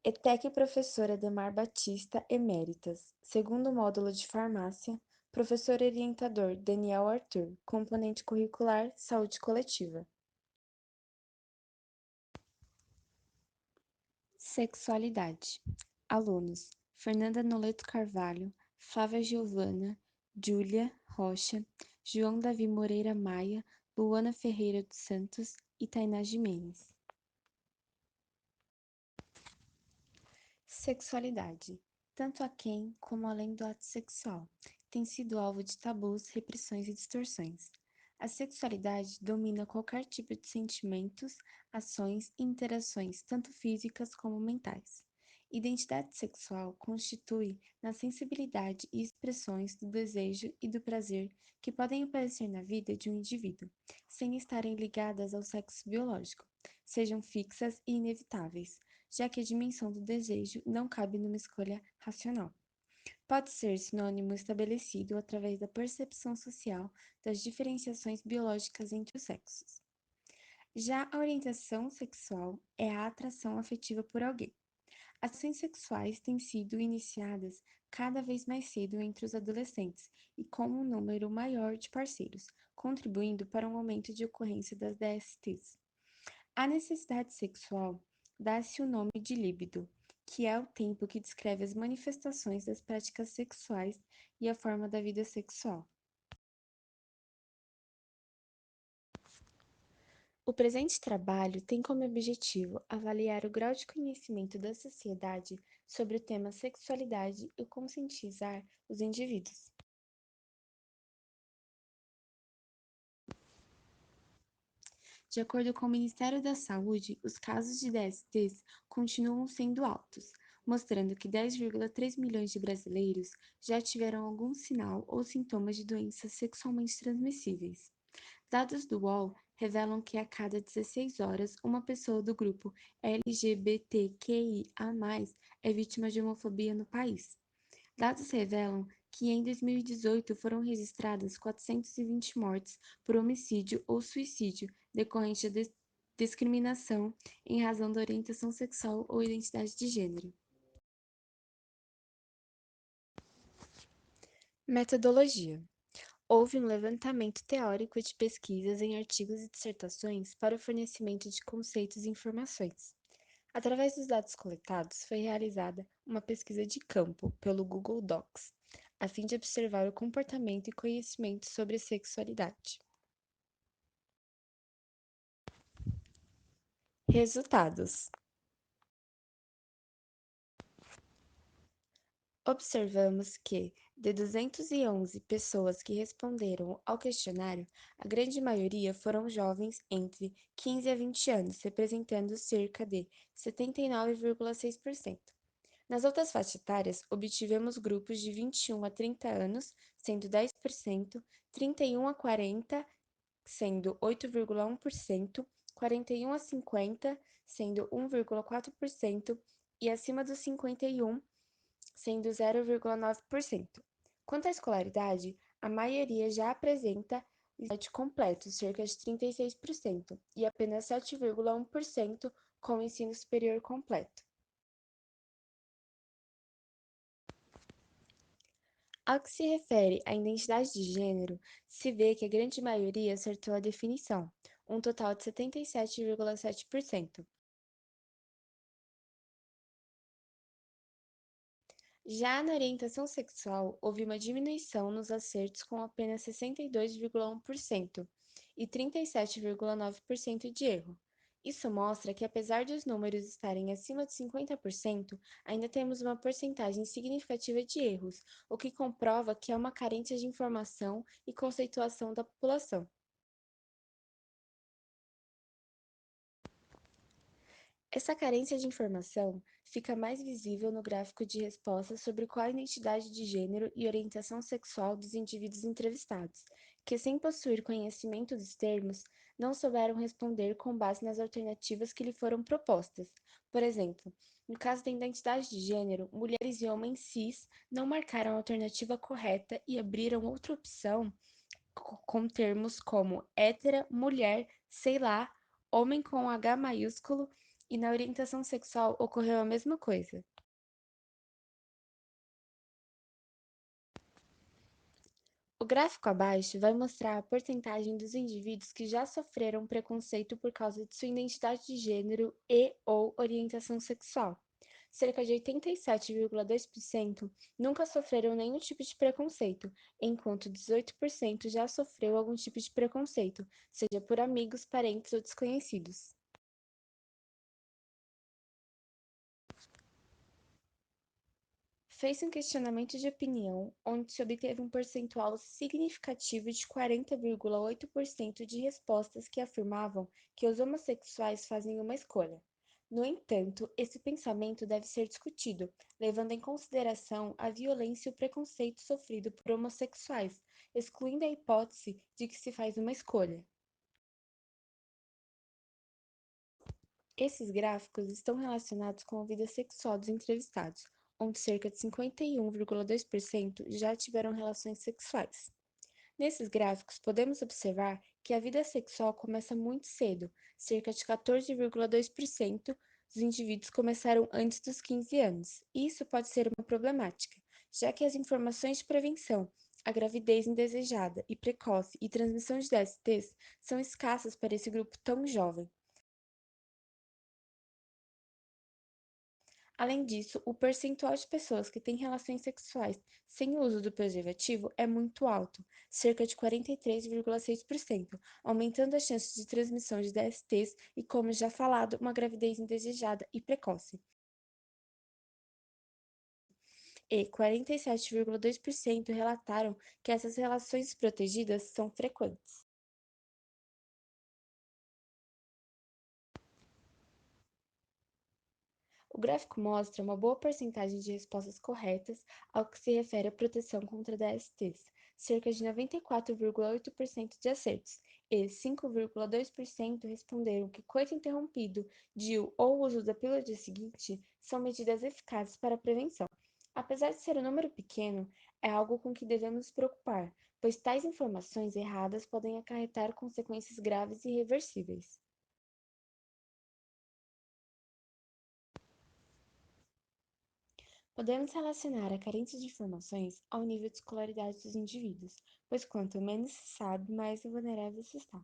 ETEC Professora Adhemar Batista, Eméritas. Segundo módulo de Farmácia, professor orientador Daniel Arthur. Componente curricular Saúde Coletiva. Sexualidade. Alunos: Fernanda Noleto Carvalho, Flávia Giovana, Júlia Rocha, João Davi Moreira Maia, Luana Ferreira dos Santos e Tainá Jimenez. Sexualidade. Tanto a quem como além do ato sexual, tem sido alvo de tabus, repressões e distorções. A sexualidade domina qualquer tipo de sentimentos, ações e interações, tanto físicas como mentais. Identidade sexual constitui na sensibilidade e expressões do desejo e do prazer que podem aparecer na vida de um indivíduo, sem estarem ligadas ao sexo biológico, sejam fixas e inevitáveis, já que a dimensão do desejo não cabe numa escolha racional. Pode ser sinônimo estabelecido através da percepção social das diferenciações biológicas entre os sexos. Já a orientação sexual é a atração afetiva por alguém. As ações sexuais têm sido iniciadas cada vez mais cedo entre os adolescentes e com um número maior de parceiros, contribuindo para um aumento de ocorrência das DSTs. A necessidade sexual dá-se o nome de líbido, que é o tempo que descreve as manifestações das práticas sexuais e a forma da vida sexual. O presente trabalho tem como objetivo avaliar o grau de conhecimento da sociedade sobre o tema sexualidade e conscientizar os indivíduos. De acordo com o Ministério da Saúde, os casos de DSTs continuam sendo altos, mostrando que 10,3 milhões de brasileiros já tiveram algum sinal ou sintomas de doenças sexualmente transmissíveis. Dados do UOL revelam que a cada 16 horas, uma pessoa do grupo LGBTQIA+ é vítima de homofobia no país. Dados revelam que em 2018 foram registradas 420 mortes por homicídio ou suicídio decorrente da discriminação em razão da orientação sexual ou identidade de gênero. Metodologia. Houve um levantamento teórico de pesquisas em artigos e dissertações para o fornecimento de conceitos e informações. Através dos dados coletados, foi realizada uma pesquisa de campo pelo Google Docs, a fim de observar o comportamento e conhecimento sobre sexualidade. Resultados: observamos que, de 211 pessoas que responderam ao questionário, a grande maioria foram jovens entre 15 a 20 anos, representando cerca de 79,6%. Nas outras faixas etárias, obtivemos grupos de 21 a 30 anos, sendo 10%, 31 a 40, sendo 8,1%, 41 a 50, sendo 1,4%, e acima dos 51, sendo 0,9%. Quanto à escolaridade, a maioria já apresenta ensino completo, cerca de 36%, e apenas 7,1% com ensino superior completo. Ao que se refere à identidade de gênero, se vê que a grande maioria acertou a definição, um total de 77,7%. Já na orientação sexual, houve uma diminuição nos acertos com apenas 62,1% e 37,9% de erro. Isso mostra que, apesar de os números estarem acima de 50%, ainda temos uma porcentagem significativa de erros, o que comprova que há uma carência de informação e conceituação da população. Essa carência de informação fica mais visível no gráfico de respostas sobre qual a identidade de gênero e orientação sexual dos indivíduos entrevistados, que, sem possuir conhecimento dos termos, não souberam responder com base nas alternativas que lhe foram propostas. Por exemplo, no caso da identidade de gênero, mulheres e homens cis não marcaram a alternativa correta e abriram outra opção com termos como hétera, mulher, sei lá, homem com H maiúsculo E na orientação sexual ocorreu a mesma coisa. O gráfico abaixo vai mostrar a porcentagem dos indivíduos que já sofreram preconceito por causa de sua identidade de gênero e/ou orientação sexual. Cerca de 87,2% nunca sofreram nenhum tipo de preconceito, enquanto 18% já sofreu algum tipo de preconceito, seja por amigos, parentes ou desconhecidos. Fez um questionamento de opinião, onde se obteve um percentual significativo de 40,8% de respostas que afirmavam que os homossexuais fazem uma escolha. No entanto, esse pensamento deve ser discutido, levando em consideração a violência e o preconceito sofrido por homossexuais, excluindo a hipótese de que se faz uma escolha. Esses gráficos estão relacionados com a vida sexual dos entrevistados, onde cerca de 51,2% já tiveram relações sexuais. Nesses gráficos, podemos observar que a vida sexual começa muito cedo, cerca de 14,2% dos indivíduos começaram antes dos 15 anos, e isso pode ser uma problemática, já que as informações de prevenção, a gravidez indesejada e precoce e transmissão de DSTs são escassas para esse grupo tão jovem. Além disso, o percentual de pessoas que têm relações sexuais sem o uso do preservativo é muito alto, cerca de 43,6%, aumentando as chances de transmissão de DSTs e, como já falado, uma gravidez indesejada e precoce. E 47,2% relataram que essas relações desprotegidas são frequentes. O gráfico mostra uma boa porcentagem de respostas corretas ao que se refere à proteção contra DSTs, cerca de 94,8% de acertos, e 5,2% responderam que coito interrompido, DIU ou uso da pílula dia seguinte são medidas eficazes para a prevenção. Apesar de ser um número pequeno, é algo com que devemos nos preocupar, pois tais informações erradas podem acarretar consequências graves e irreversíveis. Podemos relacionar a carência de informações ao nível de escolaridade dos indivíduos, pois quanto menos se sabe, mais vulnerável se está.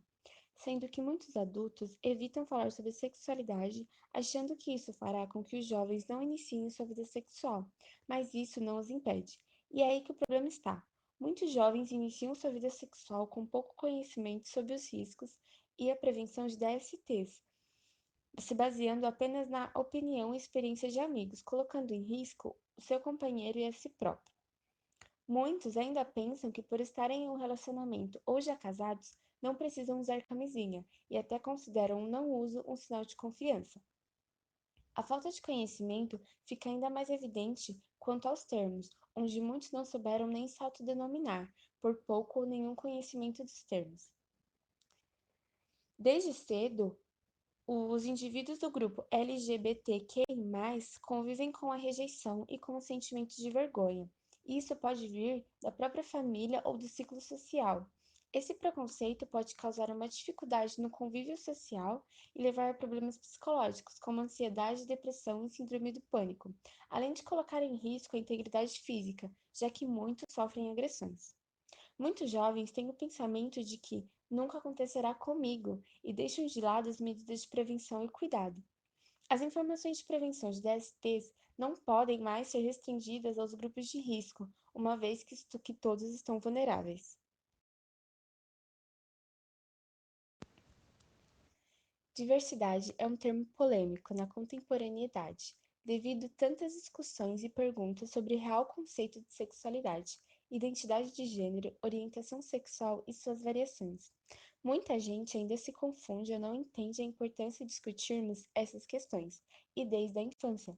Sendo que muitos adultos evitam falar sobre sexualidade, achando que isso fará com que os jovens não iniciem sua vida sexual, mas isso não os impede. E é aí que o problema está. Muitos jovens iniciam sua vida sexual com pouco conhecimento sobre os riscos e a prevenção de DSTs, se baseando apenas na opinião e experiência de amigos, colocando em risco o seu companheiro e a si próprio. Muitos ainda pensam que por estarem em um relacionamento ou já casados, não precisam usar camisinha e até consideram o não uso um sinal de confiança. A falta de conhecimento fica ainda mais evidente quanto aos termos, onde muitos não souberam nem se autodenominar, por pouco ou nenhum conhecimento dos termos. Desde cedo, os indivíduos do grupo LGBTQI+, convivem com a rejeição e com o sentimento de vergonha. Isso pode vir da própria família ou do ciclo social. Esse preconceito pode causar uma dificuldade no convívio social e levar a problemas psicológicos, como ansiedade, depressão e síndrome do pânico, além de colocar em risco a integridade física, já que muitos sofrem agressões. Muitos jovens têm o pensamento de que nunca acontecerá comigo e deixam de lado as medidas de prevenção e cuidado. As informações de prevenção de DSTs não podem mais ser restringidas aos grupos de risco, uma vez que todos estão vulneráveis. Diversidade é um termo polêmico na contemporaneidade, devido a tantas discussões e perguntas sobre o real conceito de sexualidade, identidade de gênero, orientação sexual e suas variações. Muita gente ainda se confunde ou não entende a importância de discutirmos essas questões, e desde a infância.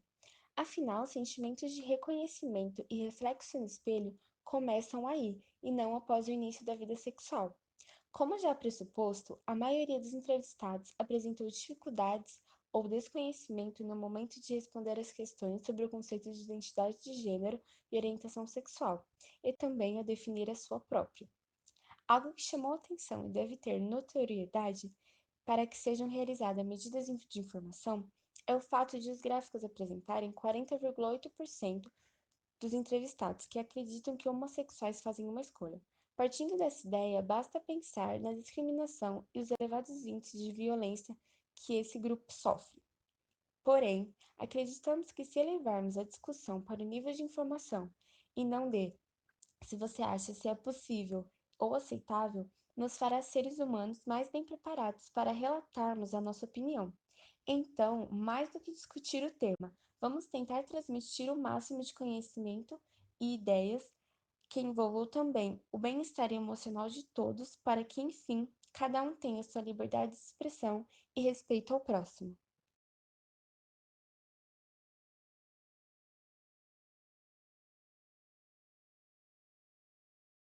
Afinal, sentimentos de reconhecimento e reflexo no espelho começam aí, e não após o início da vida sexual. Como já pressuposto, a maioria dos entrevistados apresentou dificuldades ou desconhecimento no momento de responder às questões sobre o conceito de identidade de gênero e orientação sexual, e também a definir a sua própria. Algo que chamou atenção e deve ter notoriedade para que sejam realizadas medidas de informação é o fato de os gráficos apresentarem 40,8% dos entrevistados que acreditam que homossexuais fazem uma escolha. Partindo dessa ideia, basta pensar na discriminação e os elevados índices de violência que esse grupo sofre. Porém, acreditamos que se elevarmos a discussão para o nível de informação e não de se você acha se é possível ou aceitável, nos fará seres humanos mais bem preparados para relatarmos a nossa opinião. Então, mais do que discutir o tema, vamos tentar transmitir o máximo de conhecimento e ideias que envolvam também o bem-estar emocional de todos, para que, enfim, cada um tenha sua liberdade de expressão e respeito ao próximo.